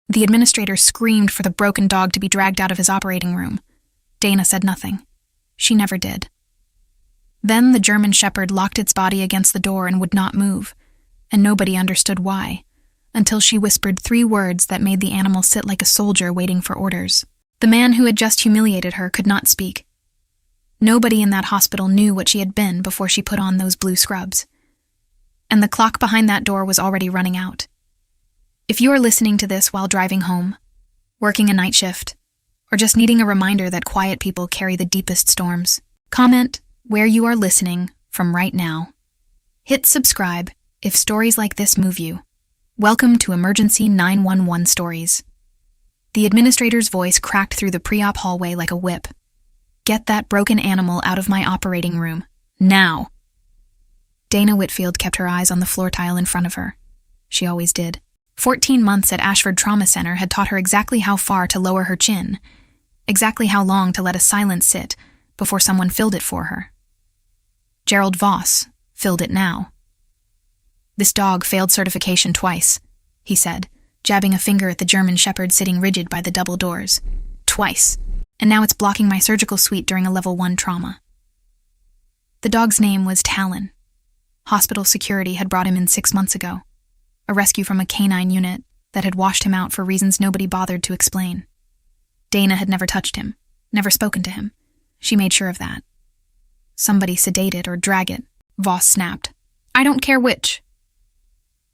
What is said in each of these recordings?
The administrator screamed for the broken dog to be dragged out of his operating room. Dana said nothing. She never did. Then the German Shepherd locked its body against the door and would not move, and nobody understood why, until she whispered 3 words that made the animal sit like a soldier waiting for orders. The man who had just humiliated her could not speak. Nobody in that hospital knew what she had been before she put on those blue scrubs. And the clock behind that door was already running out. If you are listening to this while driving home, working a night shift, or just needing a reminder that quiet people carry the deepest storms, comment where you are listening from right now. Hit subscribe if stories like this move you. Welcome to Emergency 911 Stories. The administrator's voice cracked through the pre-op hallway like a whip. Get that broken animal out of my operating room. Now! Dana Whitfield kept her eyes on the floor tile in front of her. She always did. 14 months at Ashford Trauma Center had taught her exactly how far to lower her chin, exactly how long to let a silence sit before someone filled it for her. Gerald Voss filled it now. This dog failed certification twice, he said, jabbing a finger at the German Shepherd sitting rigid by the double doors. Twice. And now it's blocking my surgical suite during a level 1 trauma. The dog's name was Talon. Hospital security had brought him in 6 months ago. A rescue from a canine unit that had washed him out for reasons nobody bothered to explain. Dana had never touched him, never spoken to him. She made sure of that. Somebody sedate it or drag it, Voss snapped. I don't care which.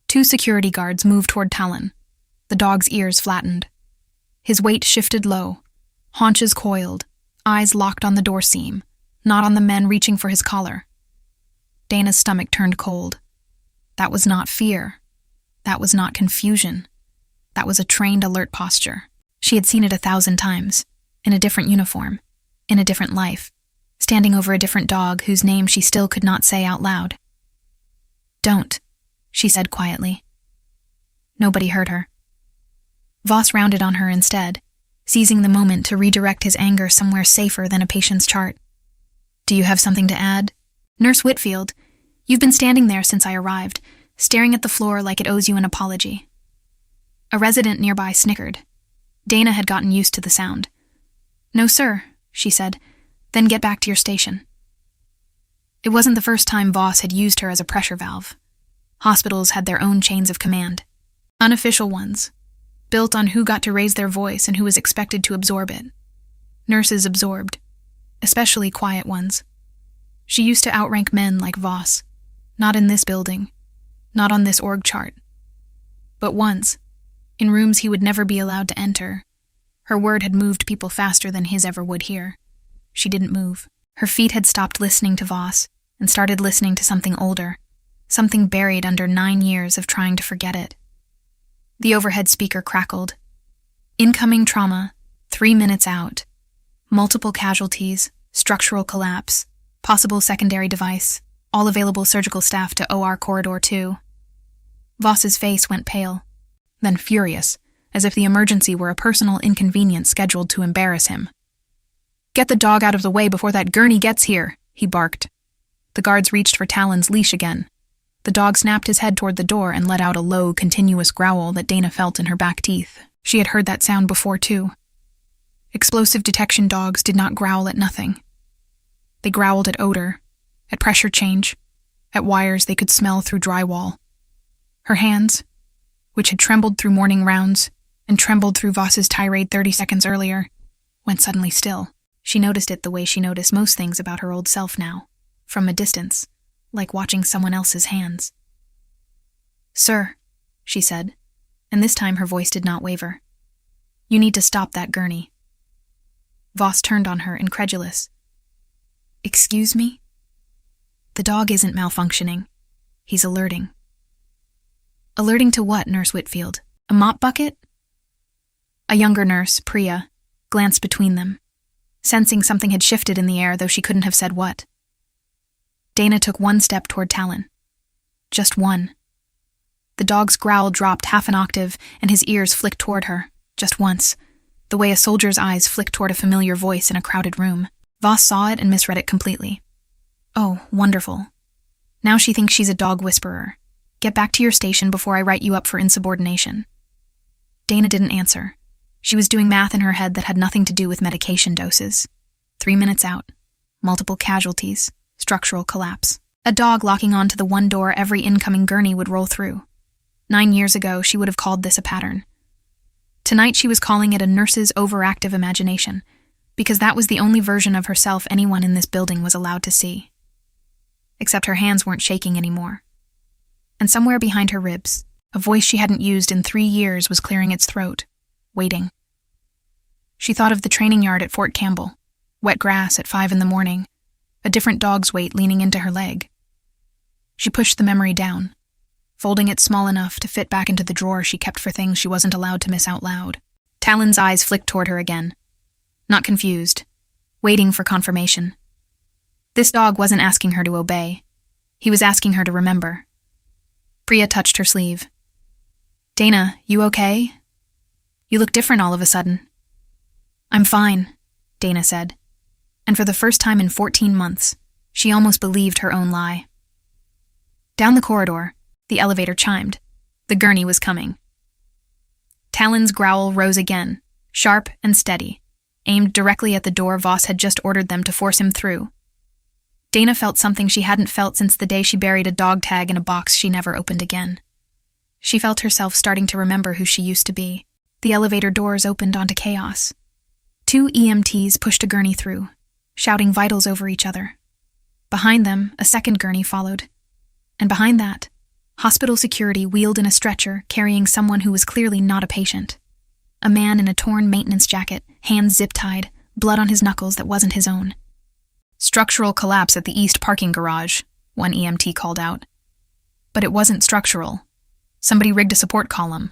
2 security guards moved toward Talon. The dog's ears flattened. His weight shifted low, haunches coiled, eyes locked on the door seam, not on the men reaching for his collar. Dana's stomach turned cold. That was not fear. That was not confusion. That was a trained, alert posture. She had seen it 1,000 times, in a different uniform, in a different life, standing over a different dog whose name she still could not say out loud. Don't, she said quietly. Nobody heard her. Voss rounded on her instead, seizing the moment to redirect his anger somewhere safer than a patient's chart. Do you have something to add? Nurse Whitfield, you've been standing there since I arrived, staring at the floor like it owes you an apology. A resident nearby snickered. Dana had gotten used to the sound. No, sir, she said. Then get back to your station. It wasn't the first time Voss had used her as a pressure valve. Hospitals had their own chains of command. Unofficial ones, built on who got to raise their voice and who was expected to absorb it. Nurses absorbed, especially quiet ones. She used to outrank men like Voss. Not in this building, not on this org chart. But once, in rooms he would never be allowed to enter, her word had moved people faster than his ever would here. She didn't move. Her feet had stopped listening to Voss and started listening to something older, something buried under 9 years of trying to forget it. The overhead speaker crackled. Incoming trauma, 3 minutes out. Multiple casualties, structural collapse, possible secondary device, all available surgical staff to OR Corridor 2. Voss's face went pale, then furious, as if the emergency were a personal inconvenience scheduled to embarrass him. Get the dog out of the way before that gurney gets here, he barked. The guards reached for Talon's leash again. The dog snapped his head toward the door and let out a low, continuous growl that Dana felt in her back teeth. She had heard that sound before, too. Explosive detection dogs did not growl at nothing. They growled at odor, at pressure change, at wires they could smell through drywall. Her hands, which had trembled through morning rounds and trembled through Voss's tirade 30 seconds earlier, went suddenly still. She noticed it the way she noticed most things about her old self now, from a distance, like watching someone else's hands. Sir, she said, and this time her voice did not waver. You need to stop that gurney. Voss turned on her, incredulous. Excuse me? The dog isn't malfunctioning. He's alerting. Alerting to what, Nurse Whitfield? A mop bucket? A younger nurse, Priya, glanced between them, sensing something had shifted in the air, though she couldn't have said what. Dana took 1 step toward Talon. Just 1. The dog's growl dropped half an octave, and his ears flicked toward her, just once, the way a soldier's eyes flick toward a familiar voice in a crowded room. Voss saw it and misread it completely. Oh, wonderful. Now she thinks she's a dog whisperer. Get back to your station before I write you up for insubordination. Dana didn't answer. She was doing math in her head that had nothing to do with medication doses. 3 minutes out. Multiple casualties. Structural collapse. A dog locking onto the one door every incoming gurney would roll through. 9 years ago, she would have called this a pattern. Tonight, she was calling it a nurse's overactive imagination, because that was the only version of herself anyone in this building was allowed to see. Except her hands weren't shaking anymore. And somewhere behind her ribs, a voice she hadn't used in 3 years was clearing its throat, waiting. She thought of the training yard at Fort Campbell, wet grass at 5 a.m, a different dog's weight leaning into her leg. She pushed the memory down, folding it small enough to fit back into the drawer she kept for things she wasn't allowed to miss out loud. Talon's eyes flicked toward her again. Not confused, waiting for confirmation. This dog wasn't asking her to obey. He was asking her to remember. Priya touched her sleeve. "Dana, you okay? You look different all of a sudden." "I'm fine," Dana said. And for the first time in 14 months, she almost believed her own lie. Down the corridor, the elevator chimed. The gurney was coming. Talon's growl rose again, sharp and steady, aimed directly at the door Voss had just ordered them to force him through. Dana felt something she hadn't felt since the day she buried a dog tag in a box she never opened again. She felt herself starting to remember who she used to be. The elevator doors opened onto chaos. 2 EMTs pushed a gurney through, shouting vitals over each other. Behind them, a second gurney followed. And behind that, hospital security wheeled in a stretcher carrying someone who was clearly not a patient. A man in a torn maintenance jacket, hands zip-tied, blood on his knuckles that wasn't his own. "Structural collapse at the east parking garage," one EMT called out. But it wasn't structural. Somebody rigged a support column.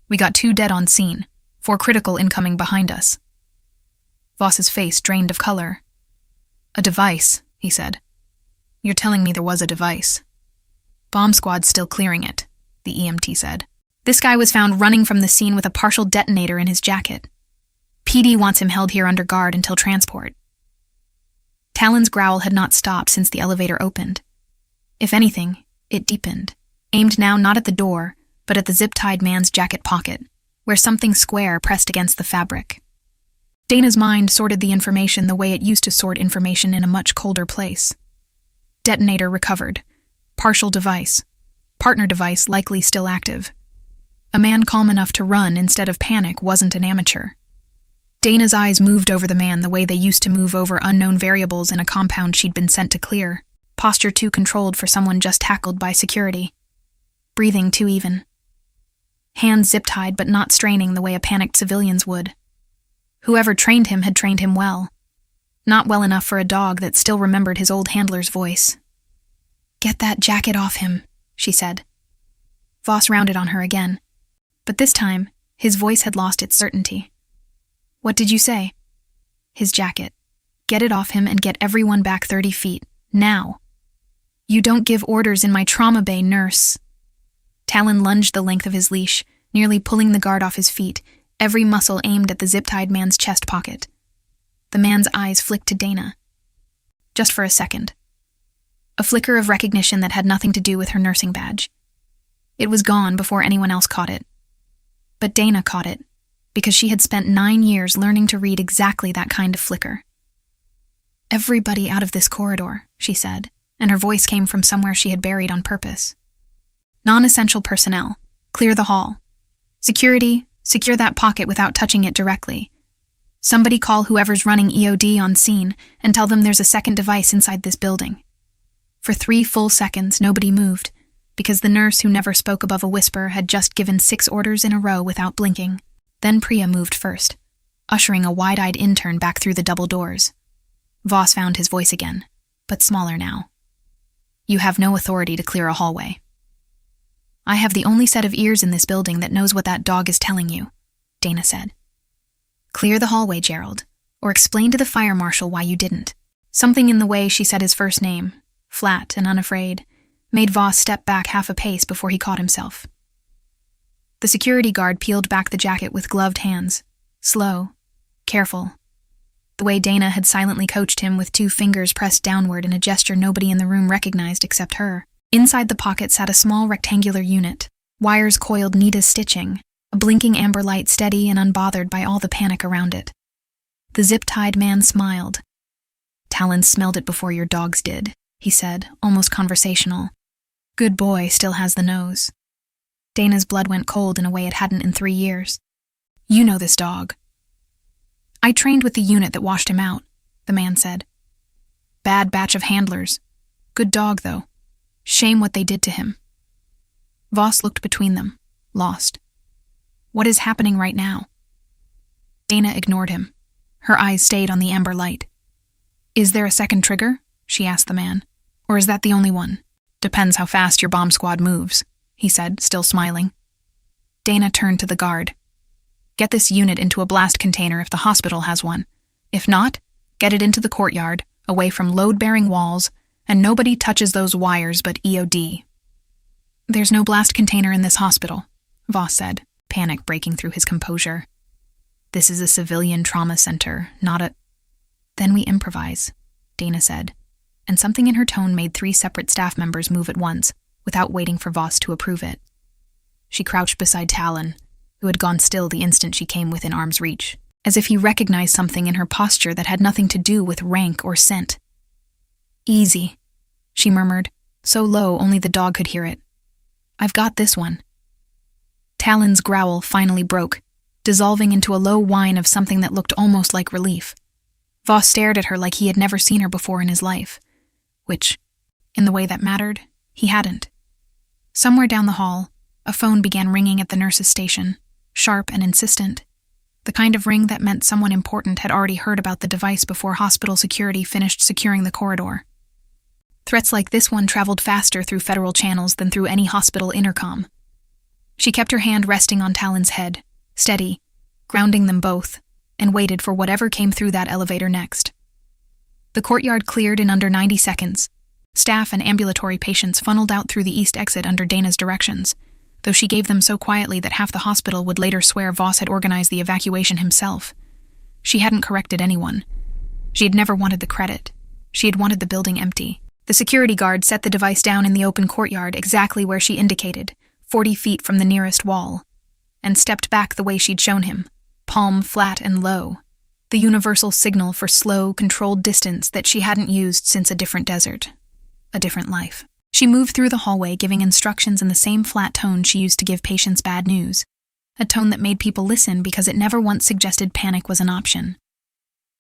We got 2 dead on scene, 4 critical incoming behind us. Voss's face drained of color. "A device," he said. "You're telling me there was a device." "Bomb squad's still clearing it," the EMT said. "This guy was found running from the scene with a partial detonator in his jacket. PD wants him held here under guard until transport." Talon's growl had not stopped since the elevator opened. If anything, it deepened, aimed now not at the door, but at the zip-tied man's jacket pocket, where something square pressed against the fabric. Dana's mind sorted the information the way it used to sort information in a much colder place. Detonator recovered. Partial device. Partner device likely still active. A man calm enough to run instead of panic wasn't an amateur. Dana's eyes moved over the man the way they used to move over unknown variables in a compound she'd been sent to clear, posture too controlled for someone just tackled by security. Breathing too even. Hands zip-tied but not straining the way a panicked civilian's would. Whoever trained him had trained him well. Not well enough for a dog that still remembered his old handler's voice. "Get that jacket off him," she said. Voss rounded on her again. But this time, his voice had lost its certainty. "What did you say?" "His jacket. Get it off him and get everyone back 30 feet. Now." "You don't give orders in my trauma bay, nurse." Talon lunged the length of his leash, nearly pulling the guard off his feet, every muscle aimed at the zip-tied man's chest pocket. The man's eyes flicked to Dana. Just for a second. A flicker of recognition that had nothing to do with her nursing badge. It was gone before anyone else caught it. But Dana caught it, because she had spent 9 years learning to read exactly that kind of flicker. "Everybody out of this corridor," she said, and her voice came from somewhere she had buried on purpose. "Non-essential personnel, clear the hall. Security, secure that pocket without touching it directly. Somebody call whoever's running EOD on scene and tell them there's a second device inside this building." For 3 full seconds, nobody moved, because the nurse who never spoke above a whisper had just given 6 orders in a row without blinking. Then Priya moved first, ushering a wide-eyed intern back through the double doors. Voss found his voice again, but smaller now. "You have no authority to clear a hallway." "I have the only set of ears in this building that knows what that dog is telling you," Dana said. "Clear the hallway, Gerald, or explain to the fire marshal why you didn't." Something in the way she said his first name, flat and unafraid, made Voss step back half a pace before he caught himself. The security guard peeled back the jacket with gloved hands, slow, careful, the way Dana had silently coached him with 2 fingers pressed downward in a gesture nobody in the room recognized except her. Inside the pocket sat a small rectangular unit, wires coiled neat as stitching, a blinking amber light steady and unbothered by all the panic around it. The zip-tied man smiled. "Talon smelled it before your dogs did," he said, almost conversational. "Good boy still has the nose." Dana's blood went cold in a way it hadn't in 3 years. "You know this dog." "I trained with the unit that washed him out," the man said. "Bad batch of handlers. Good dog, though. Shame what they did to him." Voss looked between them, lost. "What is happening right now?" Dana ignored him. Her eyes stayed on the amber light. "Is there a second trigger?" she asked the man. "Or is that the only one?" "Depends how fast your bomb squad moves," he said, still smiling. Dana turned to the guard. "Get this unit into a blast container if the hospital has one. If not, get it into the courtyard, away from load-bearing walls, and nobody touches those wires but EOD." "There's no blast container in this hospital," Voss said, panic breaking through his composure. "This is a civilian trauma center, not a—" "Then we improvise," Dana said, and something in her tone made 3 separate staff members move at once, without waiting for Voss to approve it. She crouched beside Talon, who had gone still the instant she came within arm's reach, as if he recognized something in her posture that had nothing to do with rank or scent. "Easy," she murmured, so low only the dog could hear it. "I've got this one." Talon's growl finally broke, dissolving into a low whine of something that looked almost like relief. Voss stared at her like he had never seen her before in his life, which, in the way that mattered, he hadn't. Somewhere down the hall, a phone began ringing at the nurse's station, sharp and insistent, the kind of ring that meant someone important had already heard about the device before hospital security finished securing the corridor. Threats like this one traveled faster through federal channels than through any hospital intercom. She kept her hand resting on Talon's head, steady, grounding them both, and waited for whatever came through that elevator next. The courtyard cleared in under 90 seconds. Staff and ambulatory patients funneled out through the east exit under Dana's directions, though she gave them so quietly that half the hospital would later swear Voss had organized the evacuation himself. She hadn't corrected anyone. She had never wanted the credit. She had wanted the building empty. The security guard set the device down in the open courtyard exactly where she indicated, 40 feet from the nearest wall, and stepped back the way she'd shown him, palm flat and low, the universal signal for slow, controlled distance that she hadn't used since a different desert, a different life. She moved through the hallway giving instructions in the same flat tone she used to give patients bad news, a tone that made people listen because it never once suggested panic was an option.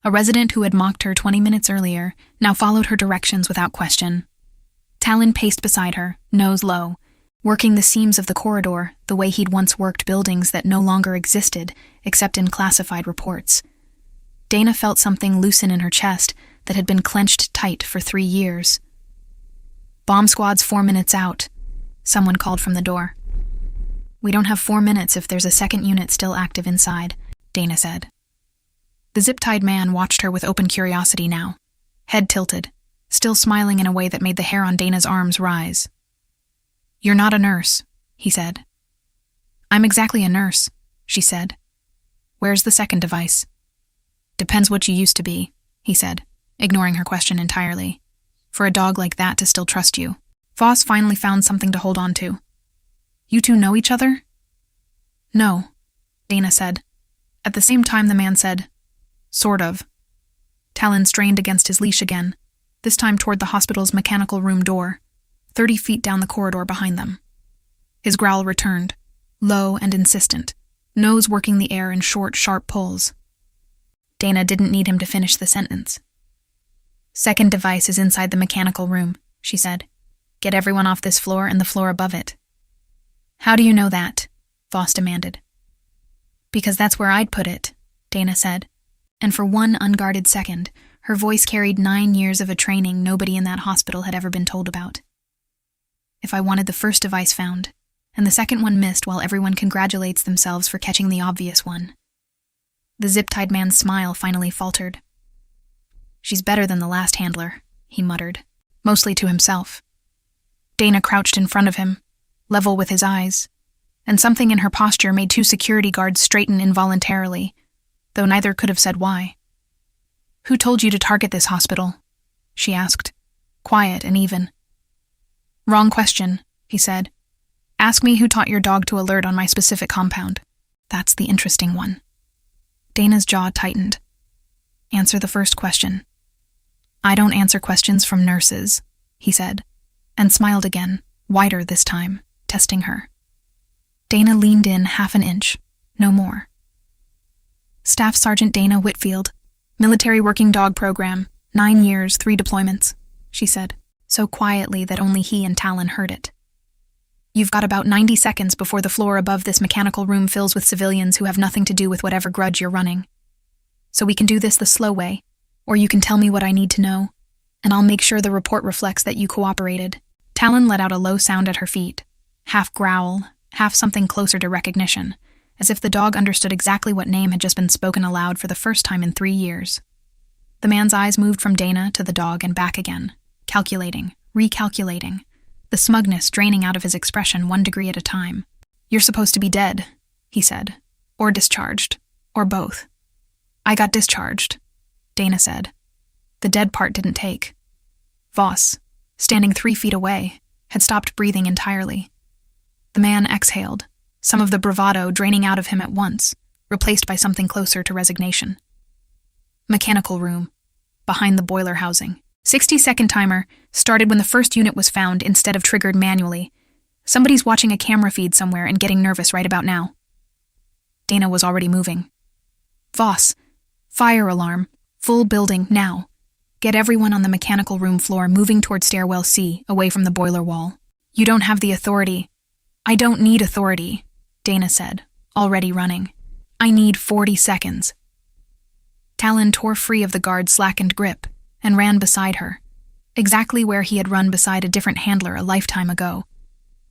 A resident who had mocked her 20 minutes earlier now followed her directions without question. Talon paced beside her, nose low, working the seams of the corridor the way he'd once worked buildings that no longer existed except in classified reports. Dana felt something loosen in her chest that had been clenched tight for 3 years. "Bomb squad's 4 minutes out," someone called from the door. "We don't have 4 minutes if there's a second unit still active inside," Dana said. The zip-tied man watched her with open curiosity now, head tilted, still smiling in a way that made the hair on Dana's arms rise. "You're not a nurse," he said. "I'm exactly a nurse," she said. "Where's the second device?" "Depends what you used to be," he said, ignoring her question entirely. "For a dog like that to still trust you." Voss finally found something to hold on to. "You two know each other?" "No," Dana said. At the same time the man said, "Sort of." Talon strained against his leash again, this time toward the hospital's mechanical room door, 30 feet down the corridor behind them. His growl returned, low and insistent, nose working the air in short, sharp pulls. Dana didn't need him to finish the sentence. "Second device is inside the mechanical room," she said. "Get everyone off this floor and the floor above it." "How do you know that?" Voss demanded. "Because that's where I'd put it," Dana said, and for one unguarded second, her voice carried 9 years of a training nobody in that hospital had ever been told about. "If I wanted the first device found, and the second one missed while everyone congratulates themselves for catching the obvious one." The zip-tied man's smile finally faltered. "She's better than the last handler," he muttered, mostly to himself. Dana crouched in front of him, level with his eyes, and something in her posture made 2 security guards straighten involuntarily, though neither could have said why. "Who told you to target this hospital?" she asked, quiet and even. "Wrong question," he said. "Ask me who taught your dog to alert on my specific compound. That's the interesting one. Dana's jaw tightened. Answer the first question. I don't answer questions from nurses, he said, and smiled again, wider this time, testing her. Dana leaned in half an inch, no more. Staff Sergeant Dana Whitfield, Military Working Dog Program, 9 years, 3 deployments, she said, so quietly that only he and Talon heard it. You've got about 90 seconds before the floor above this mechanical room fills with civilians who have nothing to do with whatever grudge you're running. So we can do this the slow way, or you can tell me what I need to know, and I'll make sure the report reflects that you cooperated. Talon let out a low sound at her feet, half growl, half something closer to recognition, as if the dog understood exactly what name had just been spoken aloud for the first time in 3 years. The man's eyes moved from Dana to the dog and back again, calculating, recalculating, the smugness draining out of his expression 1 degree at a time. You're supposed to be dead, he said, or discharged, or both. I got discharged, Dana said. The dead part didn't take. Voss, standing 3 feet away, had stopped breathing entirely. The man exhaled, some of the bravado draining out of him at once, replaced by something closer to resignation. Mechanical room, behind the boiler housing. 60-second timer started when the first unit was found instead of triggered manually. Somebody's watching a camera feed somewhere and getting nervous right about now. Dana was already moving. Voss, fire alarm, full building, now. Get everyone on the mechanical room floor moving toward stairwell C, away from the boiler wall. You don't have the authority. I don't need authority, Dana said, already running. I need 40 seconds. Talon tore free of the guard's slackened grip and ran beside her, exactly where he had run beside a different handler a lifetime ago,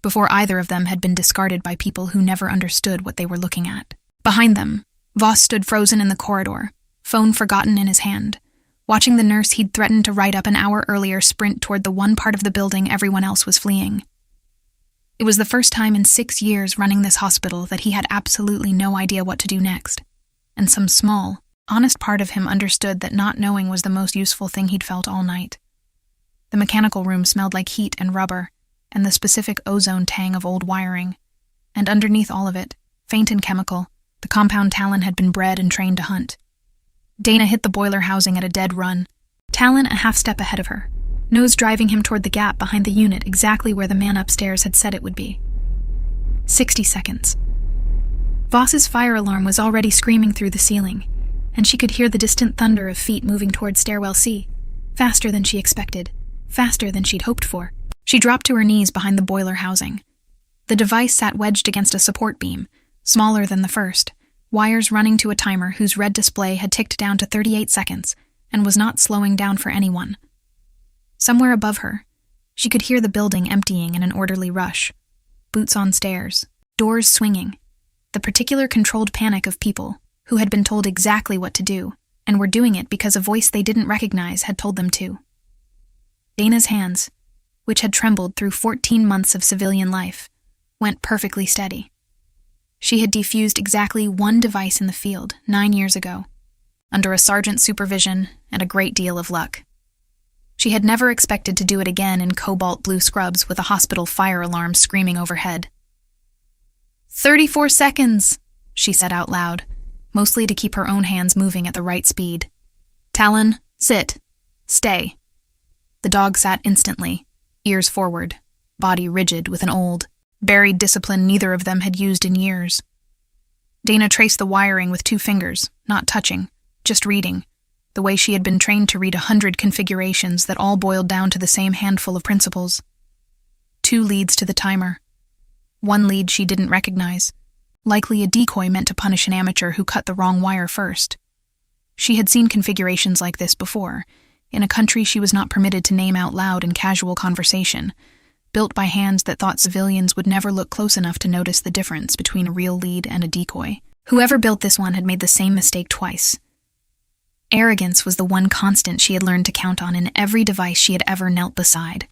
before either of them had been discarded by people who never understood what they were looking at. Behind them, Voss stood frozen in the corridor, phone forgotten in his hand, watching the nurse he'd threatened to write up an hour earlier sprint toward the one part of the building everyone else was fleeing. It was the first time in 6 years running this hospital that he had absolutely no idea what to do next, and some small, honest part of him understood that not knowing was the most useful thing he'd felt all night. The mechanical room smelled like heat and rubber, and the specific ozone tang of old wiring, and underneath all of it, faint and chemical, the compound Talon had been bred and trained to hunt. Dana hit the boiler housing at a dead run, Talon a half step ahead of her, nose driving him toward the gap behind the unit exactly where the man upstairs had said it would be. 60 seconds. Voss's fire alarm was already screaming through the ceiling, and she could hear the distant thunder of feet moving toward stairwell C, faster than she expected, faster than she'd hoped for. She dropped to her knees behind the boiler housing. The device sat wedged against a support beam, smaller than the first, wires running to a timer whose red display had ticked down to 38 seconds and was not slowing down for anyone. Somewhere above her, she could hear the building emptying in an orderly rush. Boots on stairs, doors swinging, the particular controlled panic of people who had been told exactly what to do and were doing it because a voice they didn't recognize had told them to. Dana's hands, which had trembled through 14 months of civilian life, went perfectly steady. She had defused exactly one device in the field 9 years ago, under a sergeant's supervision and a great deal of luck. She had never expected to do it again in cobalt blue scrubs with a hospital fire alarm screaming overhead. 34 seconds, she said out loud, mostly to keep her own hands moving at the right speed. Talon, sit. Stay. The dog sat instantly, ears forward, body rigid with an old, buried discipline neither of them had used in years. Dana traced the wiring with 2 fingers, not touching, just reading, the way she had been trained to read 100 configurations that all boiled down to the same handful of principles. 2 leads to the timer. 1 lead she didn't recognize, likely a decoy meant to punish an amateur who cut the wrong wire first. She had seen configurations like this before, in a country she was not permitted to name out loud in casual conversation, built by hands that thought civilians would never look close enough to notice the difference between a real lead and a decoy. Whoever built this one had made the same mistake twice. Arrogance was the one constant she had learned to count on in every device she had ever knelt beside.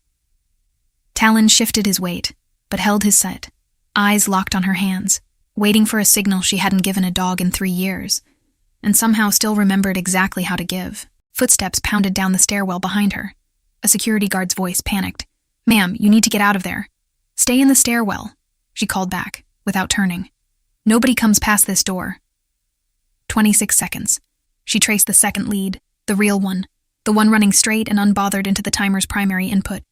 Talon shifted his weight, but held his set, eyes locked on her hands, waiting for a signal she hadn't given a dog in 3 years, and somehow still remembered exactly how to give. Footsteps pounded down the stairwell behind her. A security guard's voice panicked. "Ma'am, you need to get out of there. Stay in the stairwell," she called back, without turning. Nobody comes past this door. 26 seconds. She traced the second lead, the real one, the one running straight and unbothered into the timer's primary input.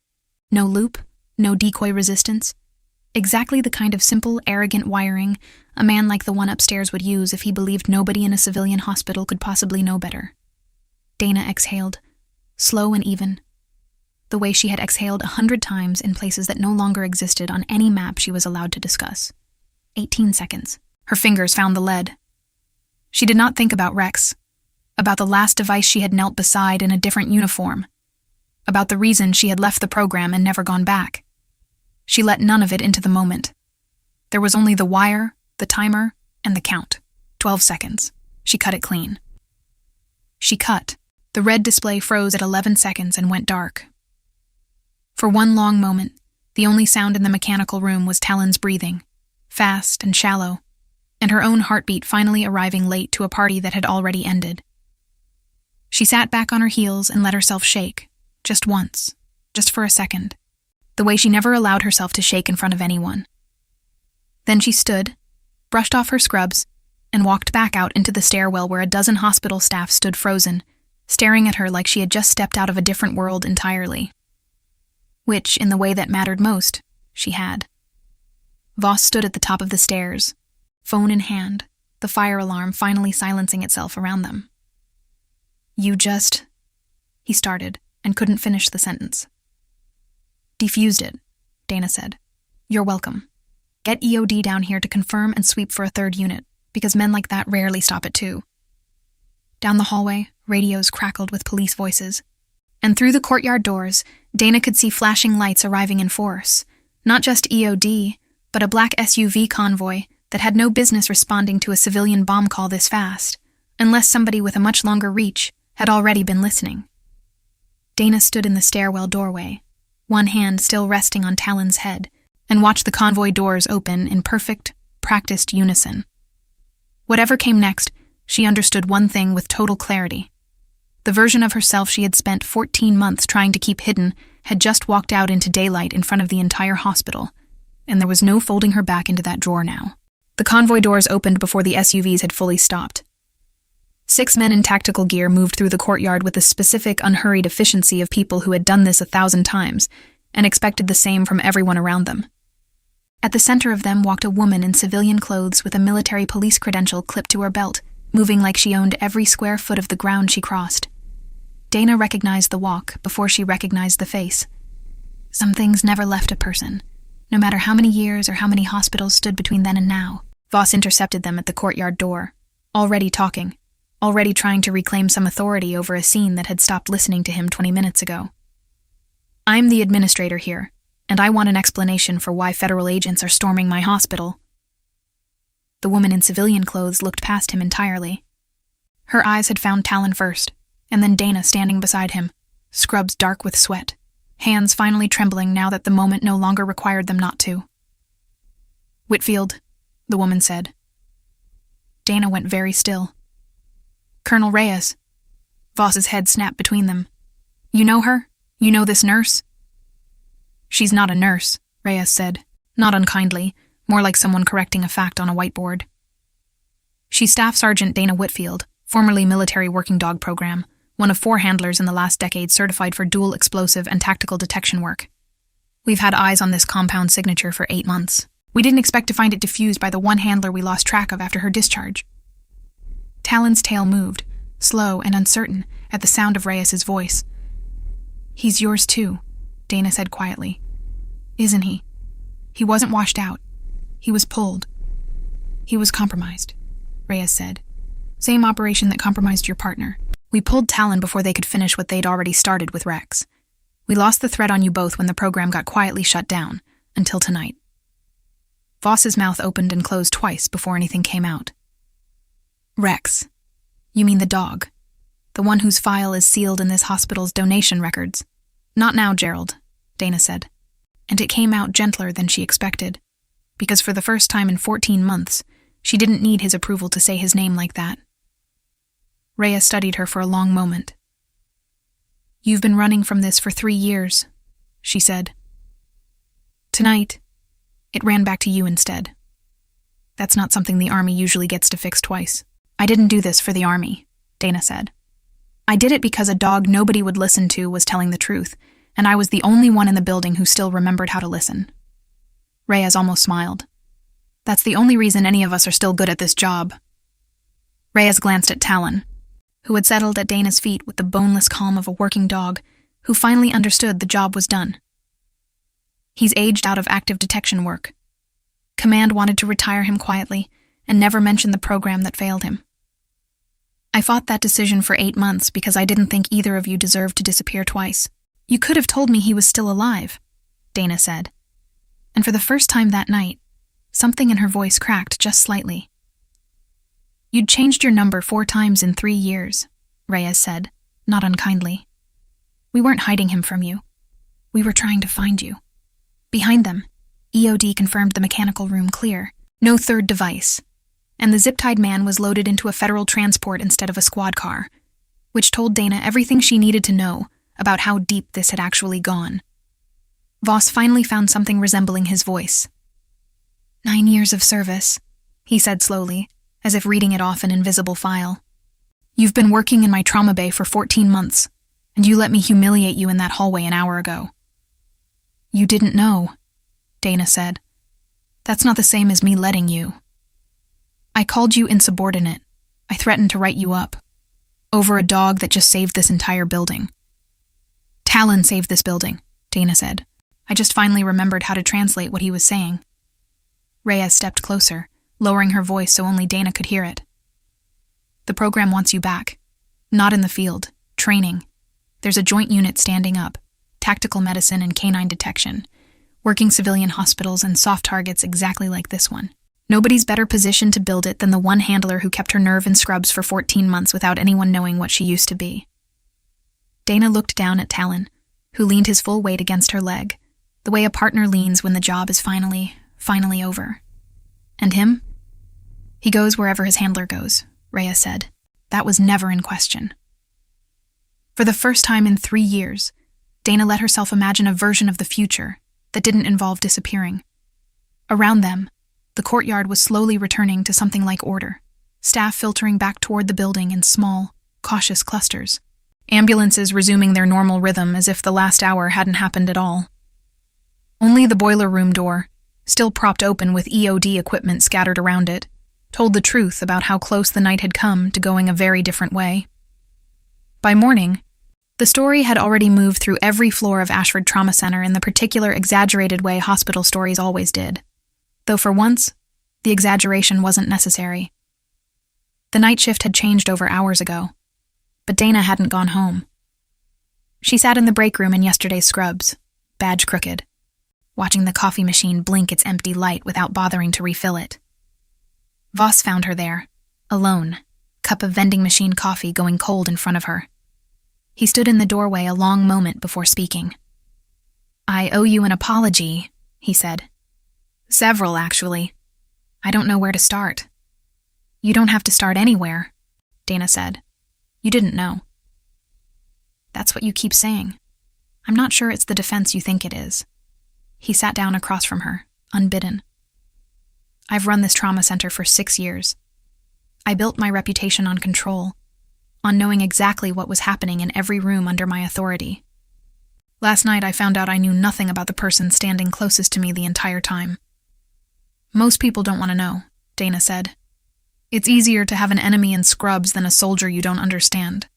No loop, no decoy resistance. Exactly the kind of simple, arrogant wiring a man like the one upstairs would use if he believed nobody in a civilian hospital could possibly know better. Dana exhaled, slow and even, the way she had exhaled 100 times in places that no longer existed on any map she was allowed to discuss. 18 seconds. Her fingers found the lead. She did not think about Rex, about the last device she had knelt beside in a different uniform, about the reason she had left the program and never gone back. She let none of it into the moment. There was only the wire, the timer, and the count. 12 seconds. She cut it clean. She cut. The red display froze at 11 seconds and went dark. For one long moment, the only sound in the mechanical room was Talon's breathing, fast and shallow, and her own heartbeat finally arriving late to a party that had already ended. She sat back on her heels and let herself shake, just once, just for a second, the way she never allowed herself to shake in front of anyone. Then she stood, brushed off her scrubs, and walked back out into the stairwell where a dozen hospital staff stood frozen, staring at her like she had just stepped out of a different world entirely. Which, in the way that mattered most, she had. Voss stood at the top of the stairs, phone in hand, the fire alarm finally silencing itself around them. He started, and couldn't finish the sentence. Defused it, Dana said. You're welcome. Get EOD down here to confirm and sweep for a third unit, because men like that rarely stop at 2. Down the hallway, radios crackled with police voices. And through the courtyard doors, Dana could see flashing lights arriving in force. Not just EOD, but a black SUV convoy that had no business responding to a civilian bomb call this fast, unless somebody with a much longer reach had already been listening. Dana stood in the stairwell doorway, one hand still resting on Talon's head, and watched the convoy doors open in perfect, practiced unison. Whatever came next, she understood one thing with total clarity. The version of herself she had spent 14 months trying to keep hidden had just walked out into daylight in front of the entire hospital, and there was no folding her back into that drawer now. The convoy doors opened before the SUVs had fully stopped. 6 men in tactical gear moved through the courtyard with the specific, unhurried efficiency of people who had done this 1,000 times and expected the same from everyone around them. At the center of them walked a woman in civilian clothes with a military police credential clipped to her belt, moving like she owned every square foot of the ground she crossed. Dana recognized the walk before she recognized the face. Some things never left a person, no matter how many years or how many hospitals stood between then and now. Voss intercepted them at the courtyard door, already talking, already trying to reclaim some authority over a scene that had stopped listening to him 20 minutes ago. I'm the administrator here, and I want an explanation for why federal agents are storming my hospital. The woman in civilian clothes looked past him entirely. Her eyes had found Talon first, and then Dana standing beside him, scrubs dark with sweat, hands finally trembling now that the moment no longer required them not to. Whitfield, the woman said. Dana went very still. Colonel Reyes. Voss's head snapped between them. You know her? You know this nurse? She's not a nurse, Reyes said, not unkindly, more like someone correcting a fact on a whiteboard. She's Staff Sergeant Dana Whitfield, formerly military working dog program, one of 4 handlers in the last decade certified for dual explosive and tactical detection work. We've had eyes on this compound signature for 8 months. We didn't expect to find it diffused by the one handler we lost track of after her discharge. Talon's tail moved, slow and uncertain, at the sound of Reyes's voice. He's yours too, Dana said quietly. Isn't he? He wasn't washed out. He was pulled. He was compromised, Reyes said. Same operation that compromised your partner. We pulled Talon before they could finish what they'd already started with Rex. We lost the thread on you both when the program got quietly shut down, until tonight. Voss's mouth opened and closed twice before anything came out. Rex. You mean the dog. The one whose file is sealed in this hospital's donation records. Not now, Gerald, Dana said. And it came out gentler than she expected, because for the first time in 14 months, she didn't need his approval to say his name like that. Rhea studied her for a long moment. You've been running from this for 3 years, she said. Tonight, it ran back to you instead. That's not something the Army usually gets to fix twice. I didn't do this for the Army, Dana said. I did it because a dog nobody would listen to was telling the truth, and I was the only one in the building who still remembered how to listen. Reyes almost smiled. That's the only reason any of us are still good at this job. Reyes glanced at Talon, who had settled at Dana's feet with the boneless calm of a working dog, who finally understood the job was done. He's aged out of active detection work. Command wanted to retire him quietly and never mention the program that failed him. I fought that decision for 8 months because I didn't think either of you deserved to disappear twice. You could have told me he was still alive, Dana said. And for the first time that night, something in her voice cracked just slightly. You'd changed your number 4 times in 3 years, Reyes said, not unkindly. We weren't hiding him from you. We were trying to find you. Behind them, EOD confirmed the mechanical room clear. No third device. And the zip-tied man was loaded into a federal transport instead of a squad car, which told Dana everything she needed to know about how deep this had actually gone. Voss finally found something resembling his voice. 9 years of service, he said slowly, as if reading it off an invisible file. You've been working in my trauma bay for 14 months, and you let me humiliate you in that hallway an hour ago. You didn't know, Dana said. That's not the same as me letting you. I called you insubordinate. I threatened to write you up. Over a dog that just saved this entire building. Talon saved this building, Dana said. I just finally remembered how to translate what he was saying. Reyes stepped closer, lowering her voice so only Dana could hear it. The program wants you back. Not in the field. Training. There's a joint unit standing up. Tactical medicine and canine detection. Working civilian hospitals and soft targets exactly like this one. Nobody's better positioned to build it than the one handler who kept her nerve in scrubs for 14 months without anyone knowing what she used to be. Dana looked down at Talon, who leaned his full weight against her leg, the way a partner leans when the job is finally over. And him? He goes wherever his handler goes, Reyes said. That was never in question. For the first time in 3 years, Dana let herself imagine a version of the future that didn't involve disappearing. Around them, the courtyard was slowly returning to something like order, staff filtering back toward the building in small, cautious clusters, ambulances resuming their normal rhythm as if the last hour hadn't happened at all. Only the boiler room door, still propped open with EOD equipment scattered around it, told the truth about how close the night had come to going a very different way. By morning, the story had already moved through every floor of Ashford Trauma Center in the particular exaggerated way hospital stories always did. Though for once, the exaggeration wasn't necessary. The night shift had changed over hours ago, but Dana hadn't gone home. She sat in the break room in yesterday's scrubs, badge crooked, watching the coffee machine blink its empty light without bothering to refill it. Voss found her there, alone, cup of vending machine coffee going cold in front of her. He stood in the doorway a long moment before speaking. I owe you an apology, he said. Several, actually. I don't know where to start. You don't have to start anywhere, Dana said. You didn't know. That's what you keep saying. I'm not sure it's the defense you think it is. He sat down across from her, unbidden. I've run this trauma center for 6 years. I built my reputation on control, on knowing exactly what was happening in every room under my authority. Last night I found out I knew nothing about the person standing closest to me the entire time. Most people don't want to know, Dana said. It's easier to have an enemy in scrubs than a soldier you don't understand.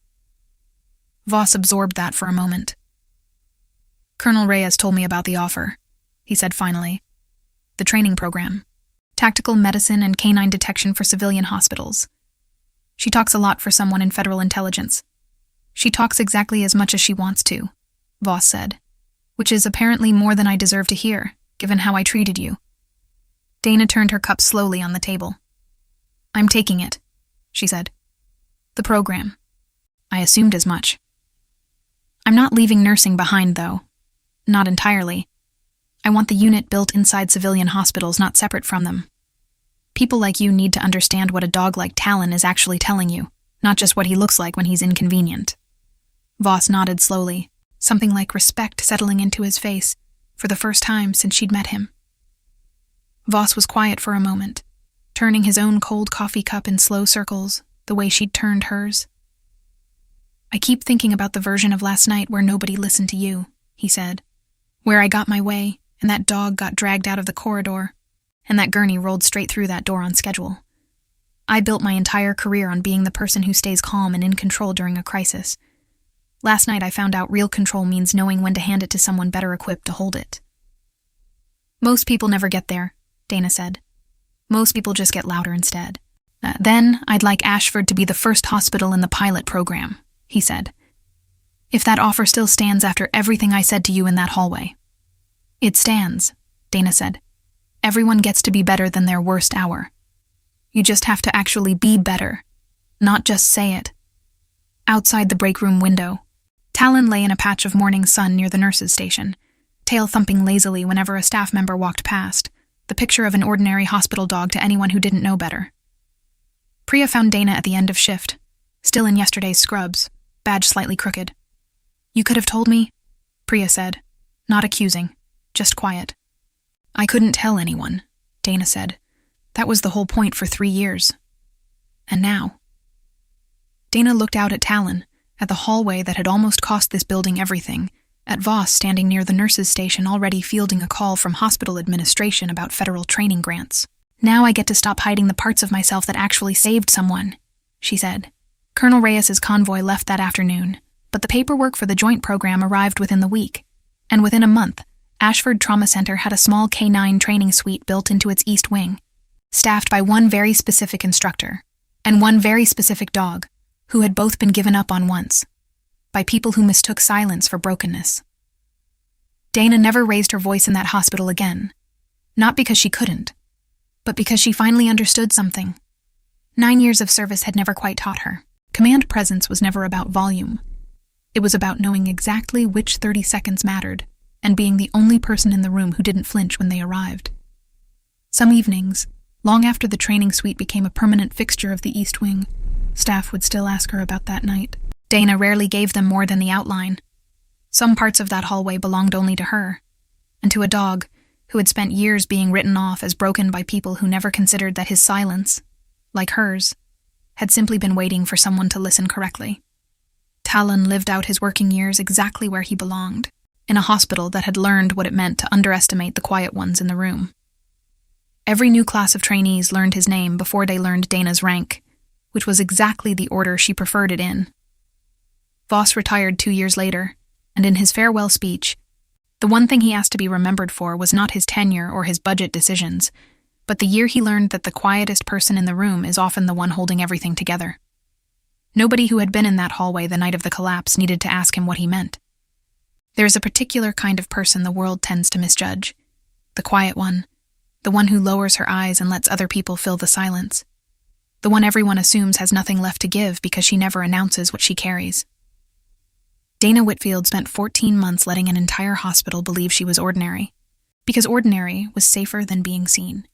Voss absorbed that for a moment. Colonel Reyes told me about the offer, he said finally. The training program. Tactical medicine and canine detection for civilian hospitals. She talks a lot for someone in federal intelligence. She talks exactly as much as she wants to, Voss said, which is apparently more than I deserve to hear, given how I treated you. Dana turned her cup slowly on the table. I'm taking it, she said. The program. I assumed as much. I'm not leaving nursing behind, though. Not entirely. I want the unit built inside civilian hospitals, not separate from them. People like you need to understand what a dog like Talon is actually telling you, not just what he looks like when he's inconvenient. Voss nodded slowly, something like respect settling into his face, for the first time since she'd met him. Voss was quiet for a moment, turning his own cold coffee cup in slow circles, the way she'd turned hers. "I keep thinking about the version of last night where nobody listened to you," he said. "Where I got my way, and that dog got dragged out of the corridor, and that gurney rolled straight through that door on schedule. I built my entire career on being the person who stays calm and in control during a crisis. Last night I found out real control means knowing when to hand it to someone better equipped to hold it." "Most people never get there," Dana said. "Most people just get louder instead." "Then I'd like Ashford to be the first hospital in the pilot program," he said. "If that offer still stands after everything I said to you in that hallway." "It stands," Dana said. "Everyone gets to be better than their worst hour. You just have to actually be better, not just say it." Outside the break room window, Talon lay in a patch of morning sun near the nurses' station, tail thumping lazily whenever a staff member walked past, the picture of an ordinary hospital dog to anyone who didn't know better. Priya found Dana at the end of shift, still in yesterday's scrubs, badge slightly crooked. "You could have told me," Priya said, not accusing, just quiet. "I couldn't tell anyone," Dana said. "That was the whole point for 3 years. And now?" Dana looked out at Talon, at the hallway that had almost cost this building everything, at Voss standing near the nurses' station already fielding a call from hospital administration about federal training grants. "Now I get to stop hiding the parts of myself that actually saved someone," she said. Colonel Reyes's convoy left that afternoon, but the paperwork for the joint program arrived within the week, and within a month, Ashford Trauma Center had a small K-9 training suite built into its east wing, staffed by one very specific instructor, and one very specific dog, who had both been given up on once, by people who mistook silence for brokenness. Dana never raised her voice in that hospital again, not because she couldn't, but because she finally understood something. 9 years of service had never quite taught her. Command presence was never about volume. It was about knowing exactly which 30 seconds mattered, and being the only person in the room who didn't flinch when they arrived. Some evenings, long after the training suite became a permanent fixture of the East Wing, staff would still ask her about that night. Dana rarely gave them more than the outline. Some parts of that hallway belonged only to her, and to a dog who had spent years being written off as broken by people who never considered that his silence, like hers, had simply been waiting for someone to listen correctly. Talon lived out his working years exactly where he belonged, in a hospital that had learned what it meant to underestimate the quiet ones in the room. Every new class of trainees learned his name before they learned Dana's rank, which was exactly the order she preferred it in. Voss retired 2 years later, and in his farewell speech, the one thing he asked to be remembered for was not his tenure or his budget decisions, but the year he learned that the quietest person in the room is often the one holding everything together. Nobody who had been in that hallway the night of the collapse needed to ask him what he meant. There is a particular kind of person the world tends to misjudge, the quiet one, the one who lowers her eyes and lets other people fill the silence, the one everyone assumes has nothing left to give because she never announces what she carries. Dana Whitfield spent 14 months letting an entire hospital believe she was ordinary, because ordinary was safer than being seen.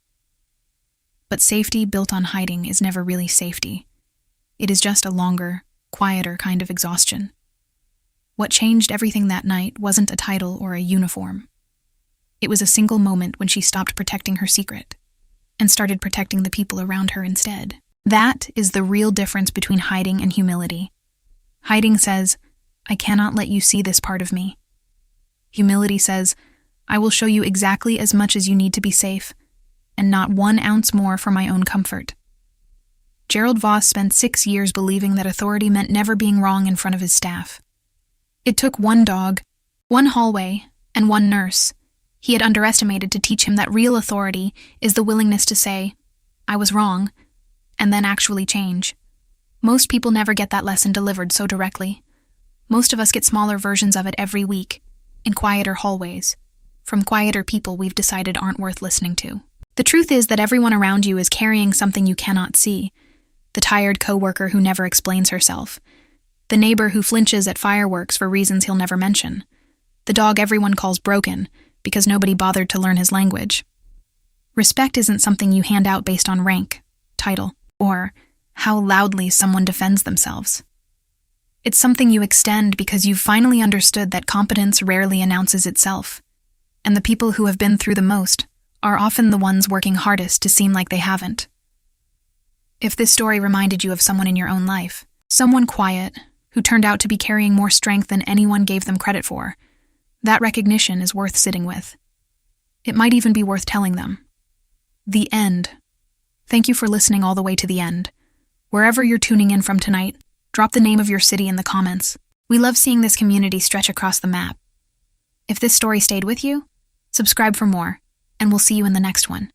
But safety built on hiding is never really safety. It is just a longer, quieter kind of exhaustion. What changed everything that night wasn't a title or a uniform. It was a single moment when she stopped protecting her secret and started protecting the people around her instead. That is the real difference between hiding and humility. Hiding says, "I cannot let you see this part of me." Humility says, "I will show you exactly as much as you need to be safe, and not 1 ounce more for my own comfort." Gerald Voss spent 6 years believing that authority meant never being wrong in front of his staff. It took one dog, one hallway, and one nurse he had underestimated to teach him that real authority is the willingness to say, "I was wrong," and then actually change. Most people never get that lesson delivered so directly. Most of us get smaller versions of it every week, in quieter hallways, from quieter people we've decided aren't worth listening to. The truth is that everyone around you is carrying something you cannot see. The tired coworker who never explains herself. The neighbor who flinches at fireworks for reasons he'll never mention. The dog everyone calls broken because nobody bothered to learn his language. Respect isn't something you hand out based on rank, title, or how loudly someone defends themselves. It's something you extend because you've finally understood that competence rarely announces itself, and the people who have been through the most are often the ones working hardest to seem like they haven't. If this story reminded you of someone in your own life, someone quiet, who turned out to be carrying more strength than anyone gave them credit for, that recognition is worth sitting with. It might even be worth telling them. The end. Thank you for listening all the way to the end. Wherever you're tuning in from tonight, drop the name of your city in the comments. We love seeing this community stretch across the map. If this story stayed with you, subscribe for more, and we'll see you in the next one.